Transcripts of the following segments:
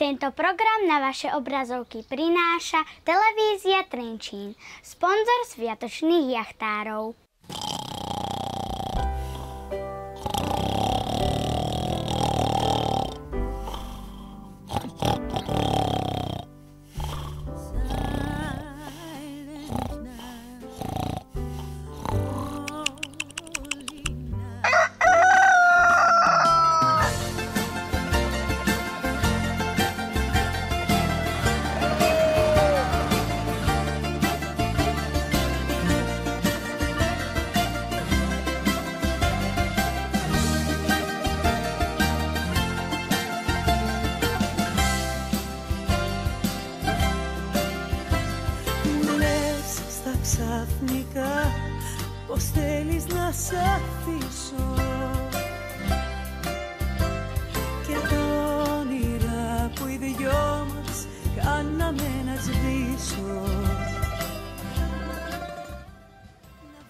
Tento program na vaše obrazovky prináša Televízia Trenčín, sponzor sviatočných jachtárov. Ξαφνικά πως θέλεις να σ' αφήσω και τα όνειρα που οι δυο μας κάναμε να σβήσω.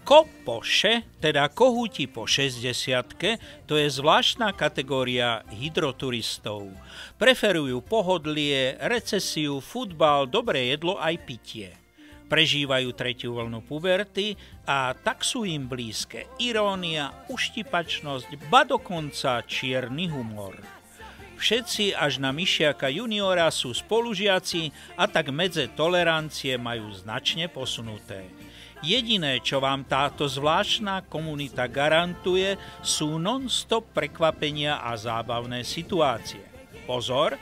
Kopoše, teda kohúti po 60-ke, to je zvláštna kategória hydroturistov. Preferujú pohodlie, recesiu, futbal, dobré jedlo aj pitie. Prežívajú tretiu vlnu puberty a tak sú im blízke irónia, uštipačnosť, ba dokonca čierny humor. Všetci až na Myšiaka juniora sú spolužiaci a tak medze tolerancie majú značne posunuté. Jediné, čo vám táto zvláštna komunita garantuje, sú non-stop prekvapenia a zábavné situácie. Pozor!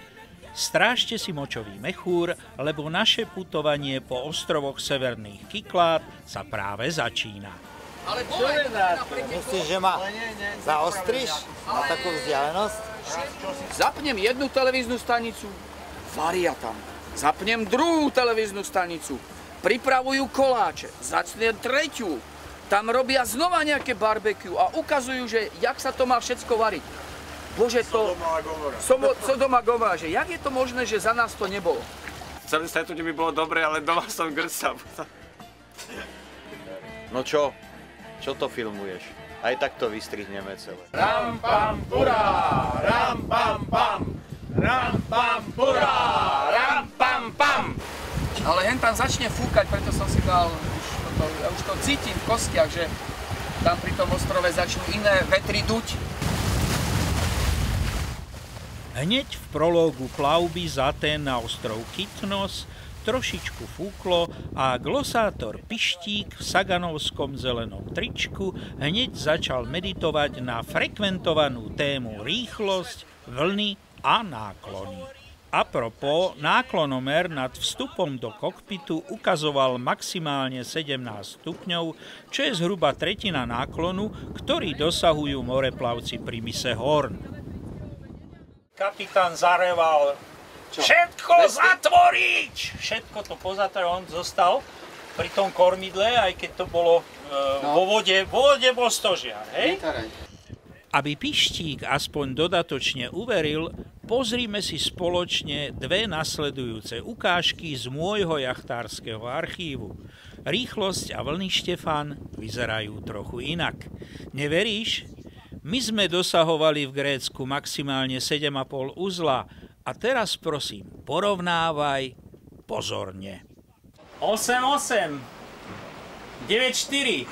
Strážte si močový mechúr, lebo naše putovanie po ostrovoch Severných Kyklát sa práve začína. Ale čo je za to? Myslíš, že ma zaostriš na takú vzdialenosť? Zapnem jednu televíznu stanicu, varia tam. Zapnem druhú televíznu stanicu, pripravujú koláče. Začnem tretiu, tam robia znova nejaké barbecue a ukazujú, že jak sa to má všetko variť. Bože, to... Sodoma Gomorra, že jak je to možné, že za nás to nebolo? Celé stretnutie by bolo dobre, ale doma som grca. No čo? Čo to filmuješ? Aj tak to vystrihneme celé. Ram pam pura, ram pam pam, ram pam pura, ram pam pam. Ale hen tam začne fúkať, preto som si dal, ja už to cítim v kostiach, že tam pri tom ostrove začnú iné vetry duť. Hneď v prológu plavby z Atén na ostrov Kytnos trošičku fúklo a glosátor Pištík v saganovskom zelenom tričku hneď začal meditovať na frekventovanú tému rýchlosť, vlny a náklony. Apropos, náklonomer nad vstupom do kokpitu ukazoval maximálne 17 stupňov, čo je zhruba tretina náklonu, ktorý dosahujú moreplavci pri mise Horn. Kapitán zareval, všetko zatvoriť! Všetko to pozatvoril, on zostal pri tom kormidle, aj keď to bolo vo vode bol stožiar, hej? Aby Pištík aspoň dodatočne uveril, pozrime si spoločne dve nasledujúce ukážky z môjho jachtárskeho archívu. Rýchlosť a vlny, Štefan, vyzerajú trochu inak. Neveríš? My sme dosahovali v Grécku maximálne 7,5 uzla a teraz prosím, porovnávaj pozorne. 8,8, 9,4,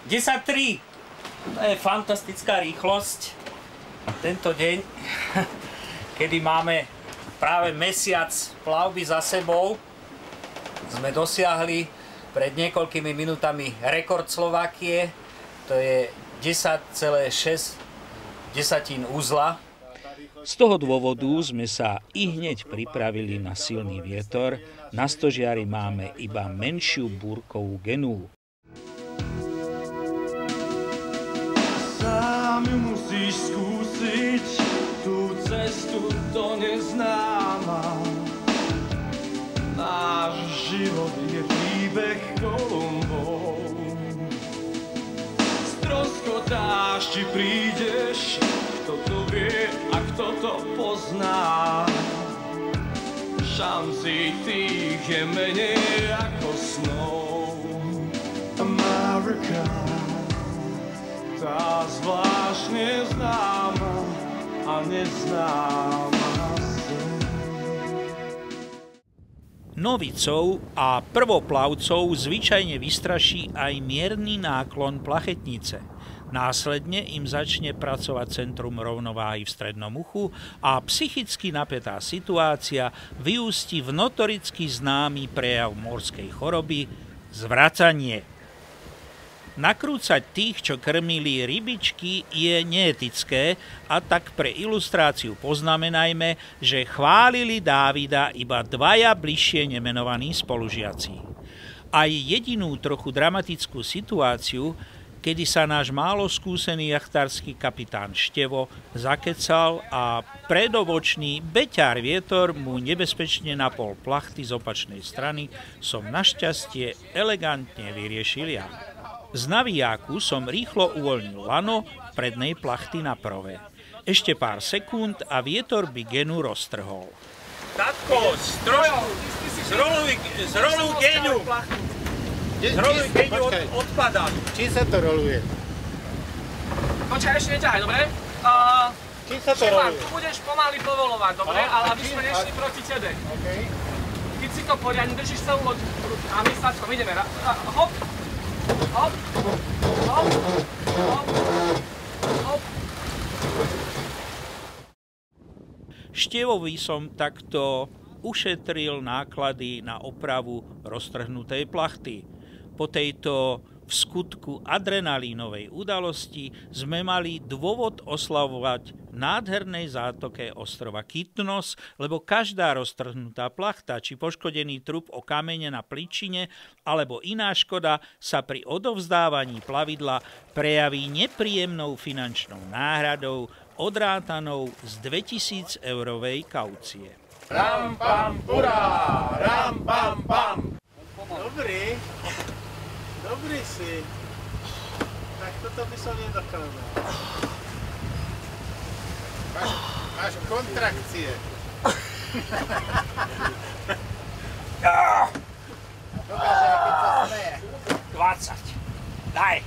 10,3. To je fantastická rýchlosť. Tento deň, kedy máme práve mesiac plavby za sebou, sme dosiahli pred niekoľkými minútami rekord Slovákie. To je 10,6 uzla. Z toho dôvodu sme sa i hneď pripravili na silný vietor. Na stožiari máme iba menšiu búrkovú genú. Sám musíš skúsiť tú cestu do neznáma. Náš život je príbeh Kolumbov. Stroskotáš, či prídeš, kto to vie a kto to pozná. Šanci tých je menej ako snov. America, tá zvláštne známa a neznáma zem. Novicov a prvoplavcov zvyčajne vystraší aj mierny náklon plachetnice. Následne im začne pracovať centrum rovnováhy v strednom uchu a psychicky napätá situácia vyústi v notoricky známy prejav morskej choroby – zvracanie. Nakrúcať tých, čo krmili rybičky, je neetické a tak pre ilustráciu poznamenajme, že chválili Dávida iba dvaja bližšie nemenovaní spolužiaci. Aj jedinú trochu dramatickú situáciu, kedy sa náš málo skúsený jachtársky kapitán Števo zakecal a predobočný beťar vietor mu nebezpečne napol plachty z opačnej strany, som našťastie elegantne vyriešil ja. Z navijáku som rýchlo uvoľnil lano prednej plachty na prové. Ešte pár sekúnd a vietor by genu roztrhol. Tatko, zroluj genu! Zroluj genu, odpadá. Čím sa to roluje? Počkaj, ešte neťahaj, dobre? Čím sa to roluje? Tu budeš pomaly povolovať, dobre? Ale aby sme nešli proti tebe. Keď si to poriadne, držíš celú loď a my s Tatkom ideme. Hop! Hop, hop, hop, hop. Števovi som takto ušetril náklady na opravu roztrhnutej plachty. Po tejto v skutku adrenalínovej udalosti sme mali dôvod oslavovať nádhernej zátoke ostrova Kytnos, lebo každá roztrhnutá plachta či poškodený trup o kamene na pličine alebo iná škoda sa pri odovzdávaní plavidla prejaví nepríjemnou finančnou náhradou odrátanou z 2000-eurovej kaucie. Ram pam pura, ram pam pam. Dobrý si. Tak toto by som nedokázal. Máš kontrakcie. Dokáže, keď sa smeje. 20. Daj.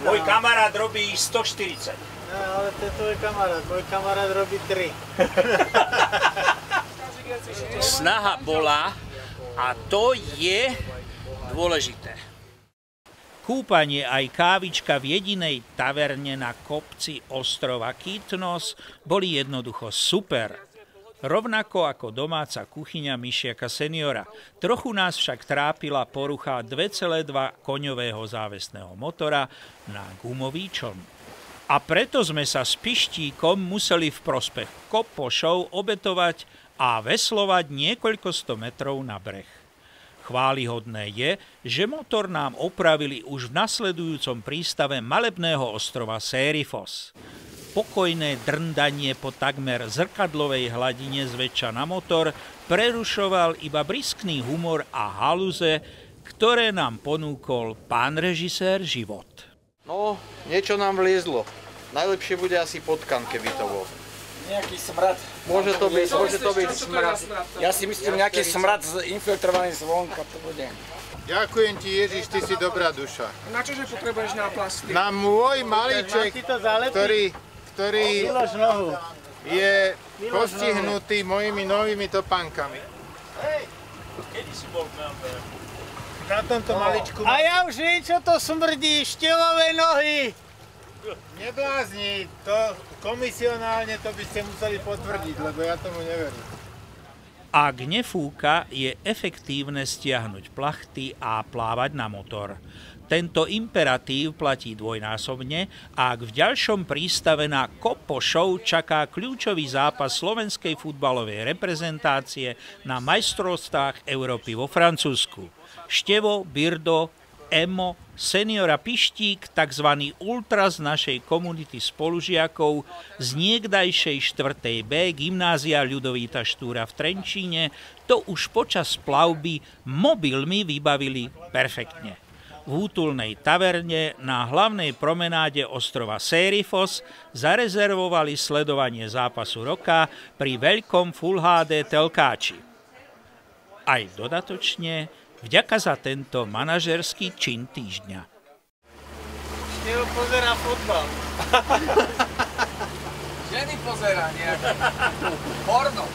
Môj kamarát robí 140. No, ale to je tvoj kamarát. Môj kamarát robí 3. Snaha bola a to je dôležité. Kúpanie aj kávička v jedinej taverne na kopci ostrova Kytnos boli jednoducho super. Rovnako ako domáca kuchyňa Myšiaka seniora. Trochu nás však trápila porucha 2,2 koňového závesného motora na gumový čln. A preto sme sa s Pištíkom museli v prospech kopošov obetovať a veslovať niekoľko 100 metrov na breh. Chválihodné je, že motor nám opravili už v nasledujúcom prístave malebného ostrova Serifos. Pokojné drndanie po takmer zrkadlovej hladine zväčša na motor prerušoval iba briskný humor a halúze, ktoré nám ponúkol pán režisér Život. No, niečo nám vliezlo. Najlepšie bude asi potkan, keby to bol. Nejaký smrad. Môže to byť smrad. Ja si myslím, nejaký smrad infiltrovaný zvonka to bude. Ďakujem ti, Ježiš, ty si dobrá duša. Na čože potrebuješ náplasty? Na môj malíček, ktorý je postihnutý mojimi novými topánkami. Kedy si bol v Melbourne? Na tomto maličku. A ja už viem, čo to smrdí, števové nohy. Neblázni, to komisionálne to by ste museli potvrdiť, lebo ja tomu neverím. Ak nefúka, je efektívne stiahnuť plachty a plávať na motor. Tento imperatív platí dvojnásobne a ak v ďalšom prístave na Kopošov čaká kľúčový zápas slovenskej futbalovej reprezentácie na majstrovstvách Európy vo Francúzsku. Števo, Birdo, Emo, seniora Pištík, tzv. Ultra z našej komunity spolužiakov z niekdajšej 4. B gymnázia Ľudovíta Štúra v Trenčíne to už počas plavby mobilmi vybavili perfektne. V útulnej taverne na hlavnej promenáde ostrova Serifos zarezervovali sledovanie zápasu roka pri veľkom Full HD telkáči. Aj dodatočne vďaka za tento manažerský čin týždňa. Števo pozerá futbal. Ženy pozerá nejaké porno.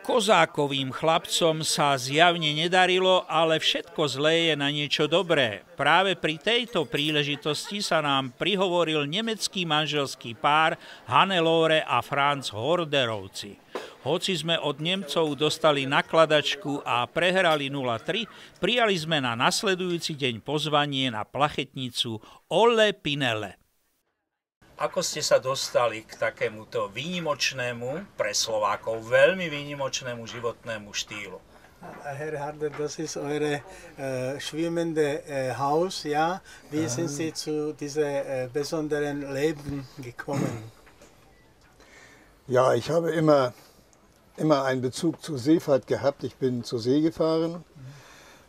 Kozákovým chlapcom sa zjavne nedarilo, ale všetko zlé je na niečo dobré. Práve pri tejto príležitosti sa nám prihovoril nemecký manželský pár Hannelore a Franz Horderovci. Hoci sme od Nemcov dostali nakladačku a prehrali 0-3, prijali sme na nasledujúci deň pozvanie na plachetnicu Olle Pinelle. Ako ste sa dostali k takémuto výnimočnému, pre Slovákov veľmi výnimočnému životnému štýlu? Herr Harder, das ist eure schwimmende Haus, ja? Wie sind Sie zu diesem besonderen Leben gekommen? Ja, ich habe immer einen Bezug zur Seefahrt gehabt. Ich bin zur See gefahren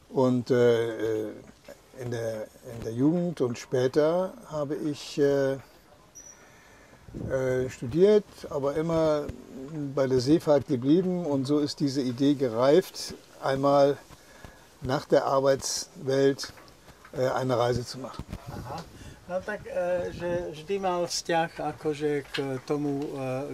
und in der Jugend und später habe ich studiert, aber immer bei der Seefahrt geblieben und so ist diese Idee gereift, einmal nach der Arbeitswelt eine Reise zu machen. Aha. No tak, že vždy mal vzťah akože k tomu,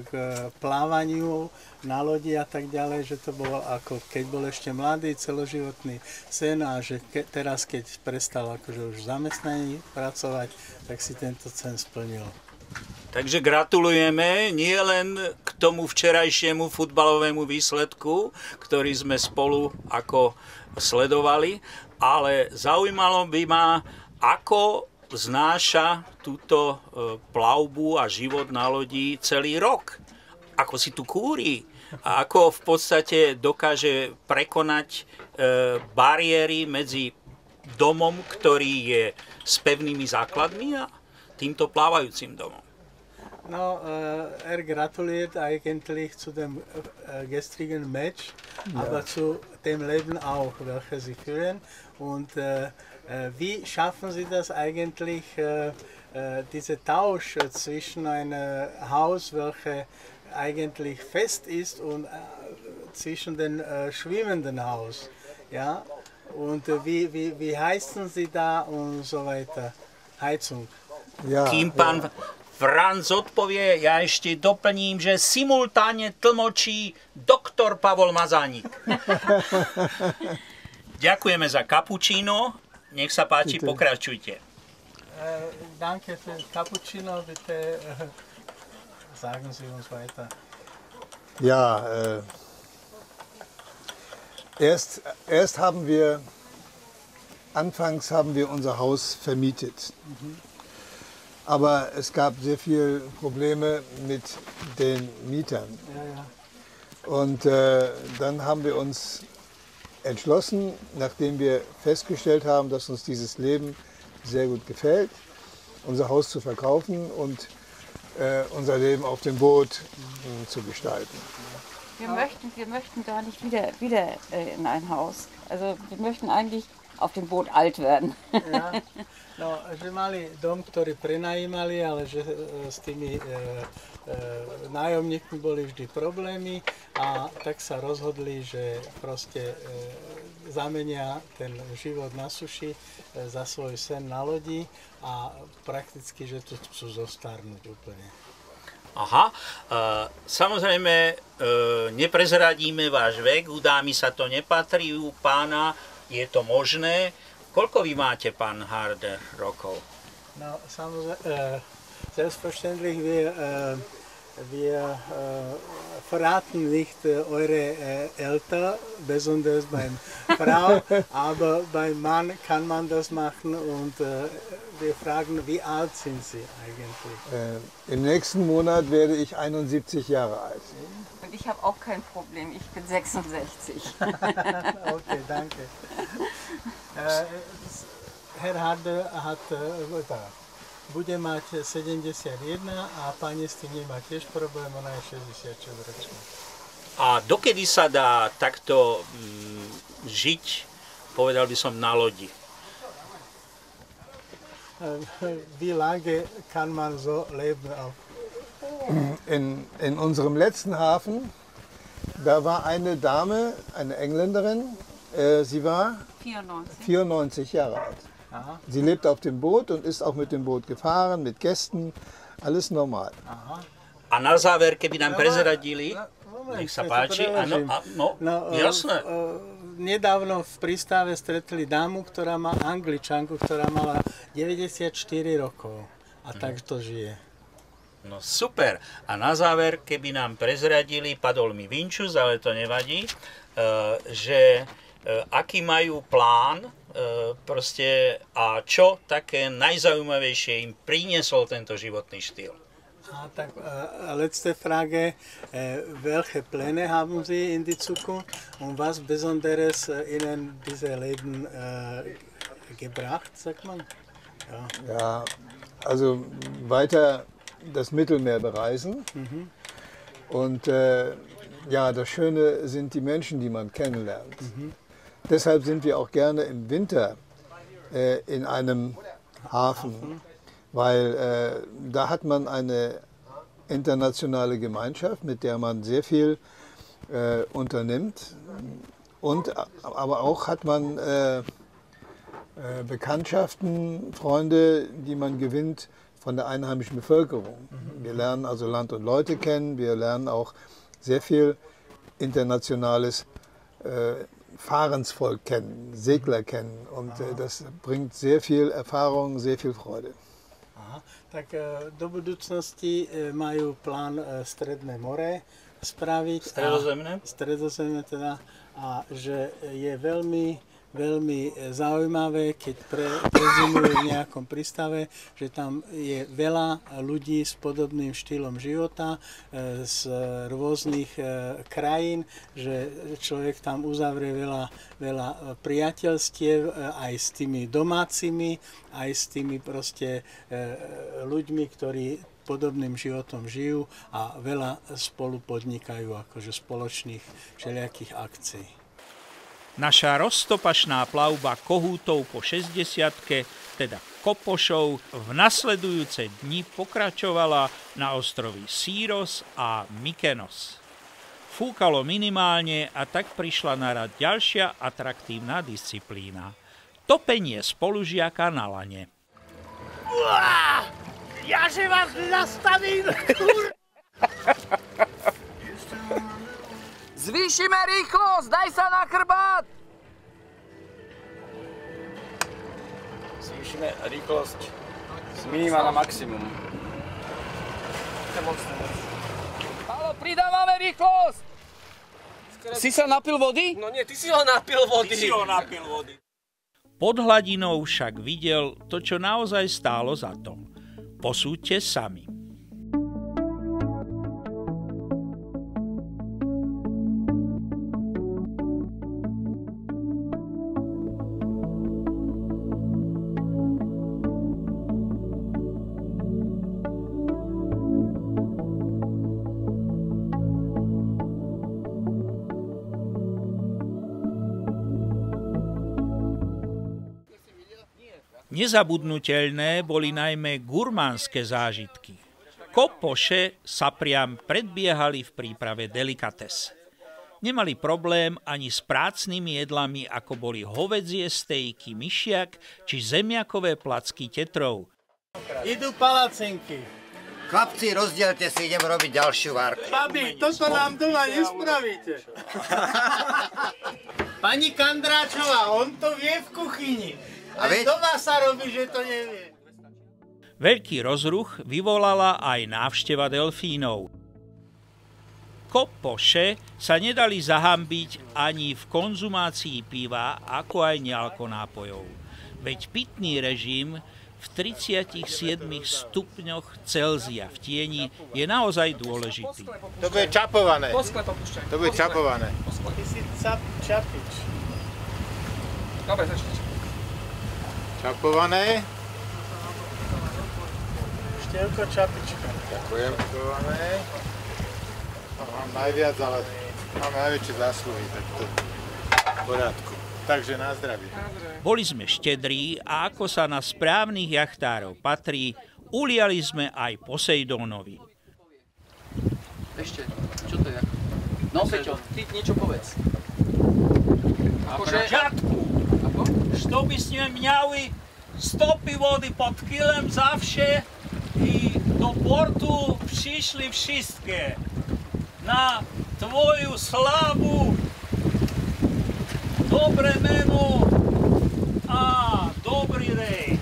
k plávaniu na lodi a tak ďalej, že to bolo ako keď bol ešte mladý, celoživotný sen a že teraz keď prestal akože už v zamestnaní pracovať, tak si tento sen splnil. Takže gratulujeme nie len k tomu včerajšiemu futbalovému výsledku, ktorý sme spolu ako sledovali, ale zaujímalo by ma, ako znáša túto plavbu a život na lodi celý rok. Ako si tu kúri a ako v podstate dokáže prekonať bariéry medzi domom, ktorý je s pevnými základmi a týmto plávajúcim domom. No, gratuliert eigentlich zu dem gestrigen Match, aber zu dem Leben auch, welches Sie führen. Und wie schaffen Sie das eigentlich, diese Tausch zwischen einem Haus, welches eigentlich fest ist, und zwischen dem schwimmenden Haus? Ja? Und wie heizen Sie da und so weiter? Heizung. Ja, Kým pán Franz odpovie, ja ešte doplním, že simultáne tlmočí doktor Pavol Mazánik. Ďakujeme za cappuccino. Nech sa páči, pokračujte. Danke für Cappuccino, bitte sagen Sie uns weiter. Ja, anfangs haben wir unser Haus vermietet. Aber es gab sehr viele Probleme mit den Mietern. Ja, ja. Und dann haben wir uns entschlossen, nachdem wir festgestellt haben, dass uns dieses Leben sehr gut gefällt, unser Haus zu verkaufen und unser Leben auf dem Boot zu gestalten. Wir möchten gar nicht wieder in ein Haus. Also wir möchten eigentlich auf dem Boot alt werden. Ja. No, že mali dom, ktorý prenajímali, ale že s tými nájomníkmi boli vždy problémy a tak sa rozhodli, že proste zamenia ten život na suši za svoj sen na lodi a prakticky, že tu chcú zostarnúť úplne. Aha, samozrejme neprezradíme váš vek, u dámy sa to nepatrí, u pána je to možné. Koľko vy máte, pán Harder, rokov? No, samozrejme, selbstverständlich, wir verraten nicht eure Alter, besonders beim Frau, aber beim Mann kann man das machen und wir fragen, wie alt sind Sie eigentlich? Im nächsten Monat werde ich 71 Jahre alt. Und ich habe auch kein Problem, ich bin 66. Okay, danke. Herr Harder bude mať 71 a pani s tým nemá tiež problém, ona je 66 ročná. A dokedy sa dá takto žiť, povedal by som, na lodi? Wie lange kann man so leben auch? In unserem letzten Hafen, da war eine Dame, eine Engländerin, sie war 94 Jahre alt. Aha. Sie lebt auf dem Boot und ist auch mit dem Boot gefahren, mit Gästen. Alles normal. A na záver, keby nám prezradili, nech sa páči, áno, jasné. Nedávno v prístave stretli dámu, Angličanku, ktorá mala 94 rokov a tak to žije. No super. A na záver, keby nám prezradili, padol mi vinčus, ale to nevadí, že aký majú plán proste a čo také najzaujímavejšie im priniesol tento životný štýl. Tak letzte Frage, welche Pläne haben Sie in die Zukunft und was Besonderes Ihnen diese Leben gebracht, sagt man? Ja, also weiter das Mittelmeer bereisen. Und ja, das Schöne sind die Menschen, die man kennenlernt. Deshalb sind wir auch gerne im Winter in einem Hafen, weil da hat man eine internationale Gemeinschaft, mit der man sehr viel unternimmt. Und aber auch hat man Bekanntschaften, Freunde, die man gewinnt von der einheimischen Bevölkerung. Wir lernen also Land und Leute kennen, wir lernen auch sehr viel internationales Fahrensvolk kennen, Segler kennen und das bringt sehr viel Erfahrung, sehr viel Freude. Tak do budúcnosti majú plán Stredné more spraviť. Stredozemné teda. A že je veľmi zaujímavé, keď prezimujú v nejakom prístave, že tam je veľa ľudí s podobným štýlom života, z rôznych krajín, že človek tam uzavrie veľa priateľstiev aj s tými domácimi, aj s tými proste ľuďmi, ktorí podobným životom žijú a veľa spolu podnikajú akože spoločných všelijakých akcií. Naša roztopašná plavba kohútov po 60-ke, teda Kopošov, v nasledujúce dni pokračovala na ostrovi Síros a Mykenos. Fúkalo minimálne a tak prišla na rad ďalšia atraktívna disciplína. Topenie spolužiaka na lane. Jaže vás zastavím! Zvýšime rýchlosť, daj sa na chrbát! Zvýšime rýchlosť z minima na maximum. Haló, pridávame rýchlosť! Si sa napil vody? No nie, ty si ho napil vody. Pod hladinou však videl to, čo naozaj stálo za to. Posúďte sami. Nezabudnutelné boli najmä gurmánske zážitky. Kopoše sa priam predbiehali v príprave delikates. Nemali problém ani s prácnymi jedlami, ako boli hovädzie stejky myšiak či zemiakové placky tetrov. Idú palacinky. Chlapci, rozdielte si, idem robiť ďalšiu várku. Babi, toto nám doma nespravíte. Pani Kandráčová, on to vie v kuchyni. Ale doma sa robí, že to nevie. Veľký rozruch vyvolala aj návšteva delfínov. Kopoše sa nedali zahambiť ani v konzumácii piva, ako aj nealkonápojov. Veď pitný režim v 37 stupňoch Celzia v tieni je naozaj dôležitý. To bude čapované. To bude čapované. Ty si čapič. Dobre, začnite. Čapované. Štielko čapička. Ďakujem. Čapované. Mám najviac, ale máme najväčšie zásluhy, tak to v poriadku. Takže na zdravie. Boli sme štedrí a ako sa na správnych jachtárov patrí, uliali sme aj Poseidónovi. Ešte, čo to je? No Peťo, ty niečo povedz. Akože... Što by sme mňali stopy vody pod kilem zavše i do portu přišli všetké na tvoju slavu, dobré meno a dobrý rejs.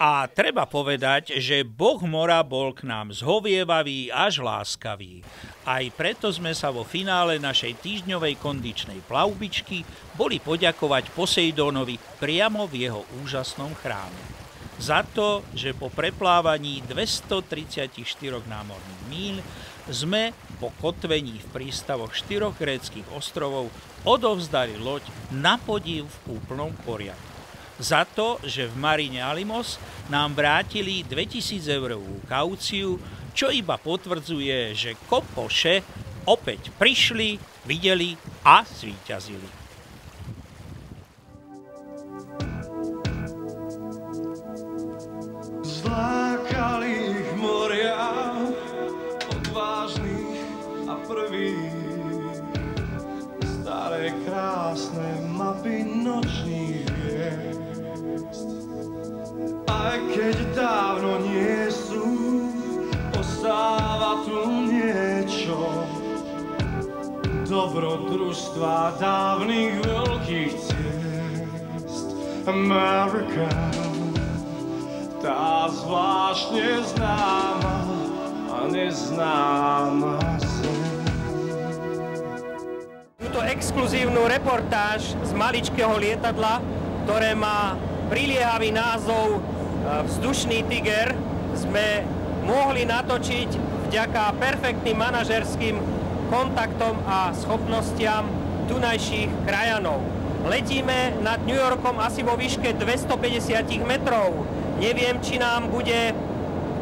A treba povedať, že Boh mora bol k nám zhovievavý až láskavý. Aj preto sme sa vo finále našej týždňovej kondičnej plavbičky boli poďakovať Poseidónovi priamo v jeho úžasnom chráme. Za to, že po preplávaní 234 námorných míľ sme po kotvení v prístavoch 4 gréckych ostrovov odovzdali loď na podiv v úplnom poriadku. Za to, že v Marine Alimos nám vrátili 2000 eurovú kauciu, čo iba potvrdzuje, že kopoše opäť prišli, videli a zvíťazili. Zlákali ich moria, odvážnych a prvých, staré krásne mapy nočných hviezd. Aj keď dávno nie sú, ostáva tu niečo, dobrodružstva dávnych veľkých ciest. Amerika, tá zvláštne známa a neznáma zem. Túto exkluzívnu reportáž z maličkého lietadla, ktoré má priliehavý názov Vzdušný tiger, sme mohli natočiť vďaka perfektným manažerským kontaktom a schopnostiam tunajších krajanov. Letíme nad New Yorkom asi vo výške 250 metrov. Neviem, či nám bude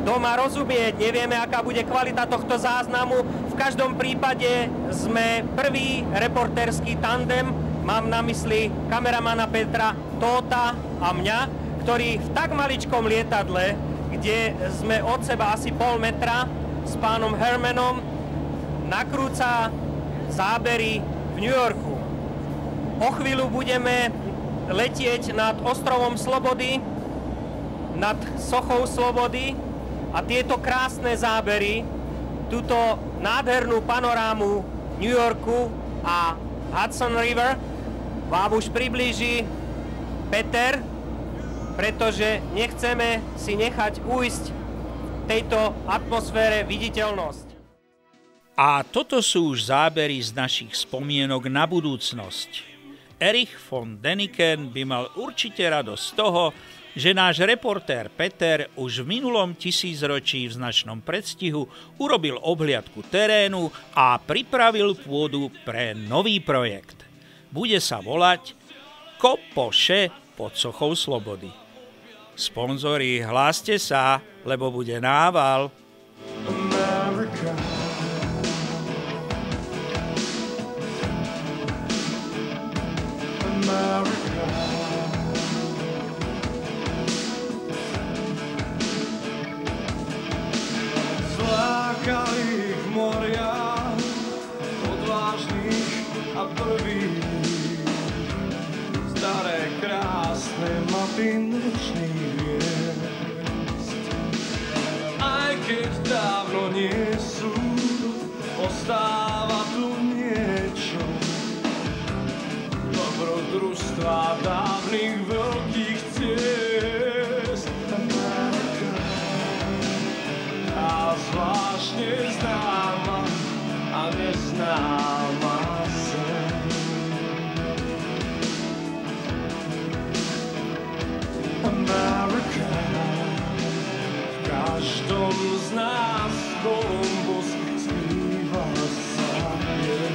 doma rozumieť, nevieme, aká bude kvalita tohto záznamu. V každom prípade sme prvý reportérsky tandem, mám na mysli kameramana Petra Tóta a mňa, ktorý v tak maličkom lietadle, kde sme od seba asi pol metra s pánom Hermanom, nakrúca zábery v New Yorku. O chvíľu budeme letieť nad ostrovom Slobody, nad sochou Slobody a tieto krásne zábery, túto nádhernú panorámu New Yorku a Hudson River vám už priblíži Peter, pretože nechceme si nechať ujsť v tejto atmosfére viditeľnosť. A toto sú už zábery z našich spomienok na budúcnosť. Erich von Däniken by mal určite radosť z toho, že náš reportér Peter už v minulom tisícročí v značnom predstihu urobil obhliadku terénu a pripravil pôdu pre nový projekt. Bude sa volať Kopoše pod sochou Slobody. Sponzori, hláste sa, lebo bude nával. America. America. Zlákali ich moria, odvážnych a prvých, staré krásne mapy nočných hviezd. Aj keď dávno nie sú, ostáva tu niečo, dobrodružstva dávnych veľkých ciest. Amerika, tá zvláštne známa a neznáma zem. America, v každom z nás Columbus skrýva sa je.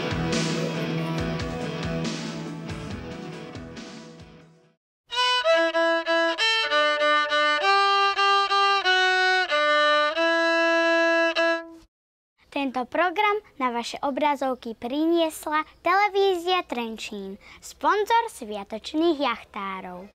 Tento program na vaše obrazovky priniesla televízia Trenčín, sponzor sviatočných jachtárov.